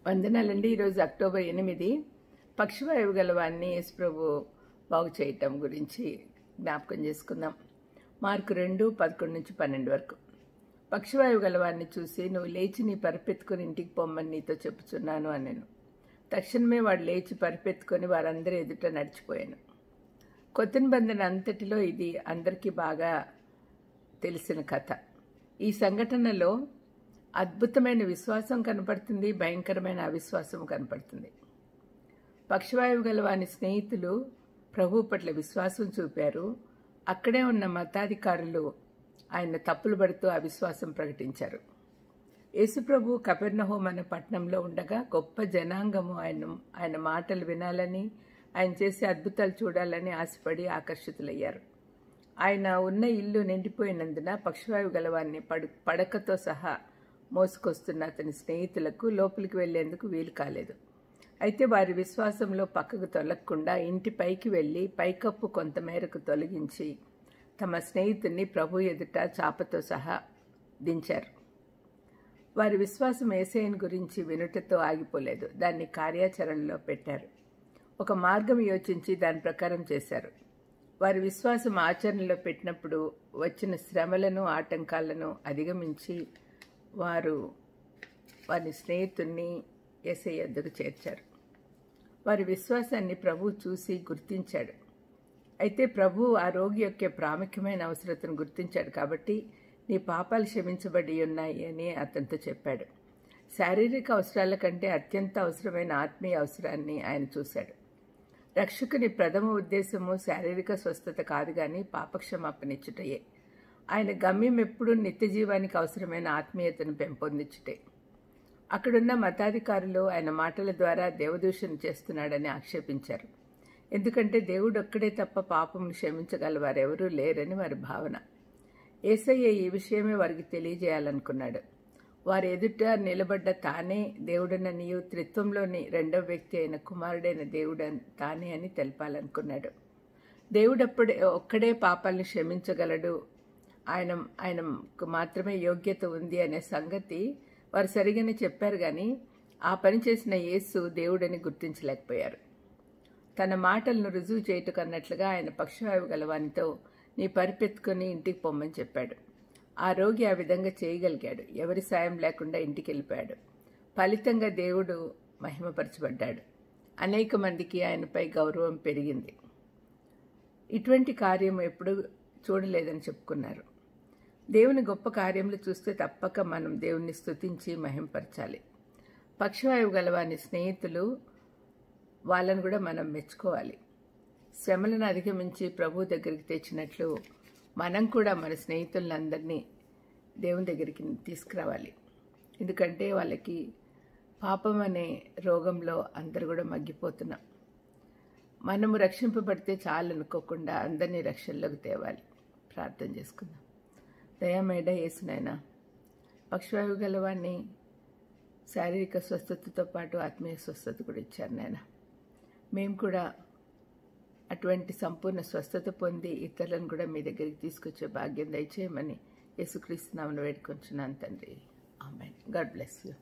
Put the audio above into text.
వందనాలండి. ఈరోజు అక్టోబర్ 8 పక్షవాయువు గలవాన్ని యేసు ప్రభు బాగు చేయటం గురించి జ్ఞాపకం చేసుకుందాం. మార్కు 2:11-12 వరకు. పక్షవాయువు గలవాన్ని చూసి, నువ్వు లేచి నీ పరిపెత్తుకుని ఇంటికి పొమ్మని నీతో చెప్పుచున్నాను అన్నాను. తక్షణమే వాడు లేచి పరిపెత్తుకొని వారందరి ఎదుట నడిచిపోయాను. కొత్త నిబంధన అంతటిలో ఇది అందరికీ బాగా తెలిసిన కథ. ఈ సంఘటనలో అద్భుతమైన విశ్వాసం కనపడుతుంది, భయంకరమైన అవిశ్వాసం కనపడుతుంది. పక్షవాయువు గల వాని స్నేహితులు ప్రభు పట్ల విశ్వాసం చూపారు. అక్కడే ఉన్న మతాధికారులు ఆయన తప్పులు పడుతూ అవిశ్వాసం ప్రకటించారు. యేసుప్రభు కపెర్నహూం అనే పట్టణంలో ఉండగా గొప్ప జనాంగము ఆయన మాటలు వినాలని, ఆయన చేసే అద్భుతాలు చూడాలని ఆశపడి ఆకర్షితులయ్యారు. ఆయన ఉన్న ఇల్లు నిండిపోయినందున పక్షవాయువు గలవాన్ని పడకతో సహా మోసుకొస్తున్న అతని స్నేహితులకు లోపలికి వెళ్లేందుకు వీలు కాలేదు. అయితే వారి విశ్వాసంలో పక్కకు తొలగకుండా ఇంటి పైకి వెళ్లి పైకప్పు కొంతమేరకు తొలగించి తమ స్నేహితుడిని ప్రభు ఎదుట చాపతో సహా దించారు. వారి విశ్వాసం యేసయ్యను గురించి వినుటతో ఆగిపోలేదు, దాన్ని కార్యాచరణలో పెట్టారు. ఒక మార్గం యోచించి దాని ప్రకారం చేశారు. వారి విశ్వాసం ఆచరణలో పెట్టినప్పుడు వచ్చిన శ్రమలను, ఆటంకాలను అధిగమించి వారి స్నేహితుడిని యేసయ్య వద్దకు చేర్చారు. వారి విశ్వాసాన్ని ప్రభు చూసి గుర్తించాడు. అయితే ప్రభు ఆ రోగి యొక్క ప్రాముఖ్యమైన అవసరతను గుర్తించాడు కాబట్టి నీ పాపాలు క్షమించబడి ఉన్నాయి అని అతనితో చెప్పాడు. శారీరక అవసరాల కంటే అత్యంత అవసరమైన ఆత్మీయ అవసరాన్ని ఆయన చూశాడు. రక్షకుని ప్రథమ ఉద్దేశము శారీరక స్వస్థత కాదు కానీ పాపక్షమాపణిచ్చుటయే. ఆయన గమ్యం ఎప్పుడూ నిత్య జీవానికి అవసరమైన ఆత్మీయతను పెంపొందించుటే. అక్కడున్న మతాధికారులు ఆయన మాటల ద్వారా దేవదూషణ చేస్తున్నాడని ఆక్షేపించారు. ఎందుకంటే దేవుడు ఒక్కడే తప్ప పాపమును క్షమించగల వారెవరూ లేరని వారి భావన. యేసయ్య ఈ విషయమే వారికి తెలియజేయాలనుకున్నాడు. వారి ఎదుట నిలబడ్డ తానే దేవుడననియు, త్రిత్వంలోని రెండవ వ్యక్తి అయిన కుమారుడైన దేవుడు తానే అని తెలపాలనుకున్నాడు. దేవుడు ఒక్కడే పాపాలను క్షమించగలడు, ఆయనకు మాత్రమే యోగ్యత ఉంది అనే సంగతి వారు సరిగానే చెప్పారు, కానీ ఆ పని చేసిన యేసు దేవుడని గుర్తించలేకపోయారు. తన మాటలను రుజువు చేయుటకు అన్నట్లుగా ఆయన పక్షవాయువు గలవానితో నీ పరిపెత్తుకొని ఇంటికి పొమ్మని చెప్పాడు. ఆ రోగి ఆ విధంగా చేయగలిగాడు. ఎవరి సాయం లేకుండా ఇంటికి వెళ్ళిపోయాడు. ఫలితంగా దేవుడు మహిమపరచబడ్డాడు. అనేక మందికి ఆయనపై గౌరవం పెరిగింది. ఇటువంటి కార్యం ఎప్పుడు చూడలేదని చెప్పుకున్నారు. దేవుని గొప్ప కార్యములు చూస్తే తప్పక మనం దేవుణ్ణి స్తుతించి మహిమపరచాలి. పక్షవాయువు గలవాని స్నేహితులు వాళ్ళను కూడా మనం మెచ్చుకోవాలి. శ్రమలను అధిగమించి ప్రభు దగ్గరికి తెచ్చినట్లు మనం కూడా మన స్నేహితులందరినీ దేవుని దగ్గరికి తీసుకురావాలి. ఎందుకంటే వాళ్ళకి పాపం అనే రోగంలో అందరు కూడా మగ్గిపోతున్నాం. మనము రక్షింపబడితే చాలు అనుకోకుండా అందరినీ రక్షణలోకి తేవాలి. ప్రార్థన చేసుకుందాం. దయామేడ యేసునైనా, పక్షవాయువు గలవాన్ని శారీరక స్వస్థతతో పాటు ఆత్మీయ స్వస్థత కూడా ఇచ్చారు నాయన. మేము కూడా అటువంటి సంపూర్ణ స్వస్థత పొంది ఇతరులను కూడా మీ దగ్గరికి తీసుకొచ్చే భాగ్యం దయచేయమని యేసుక్రీస్తు నామమున వేడుకొంచున్నాను తండ్రి. ఆమేన్. God bless you.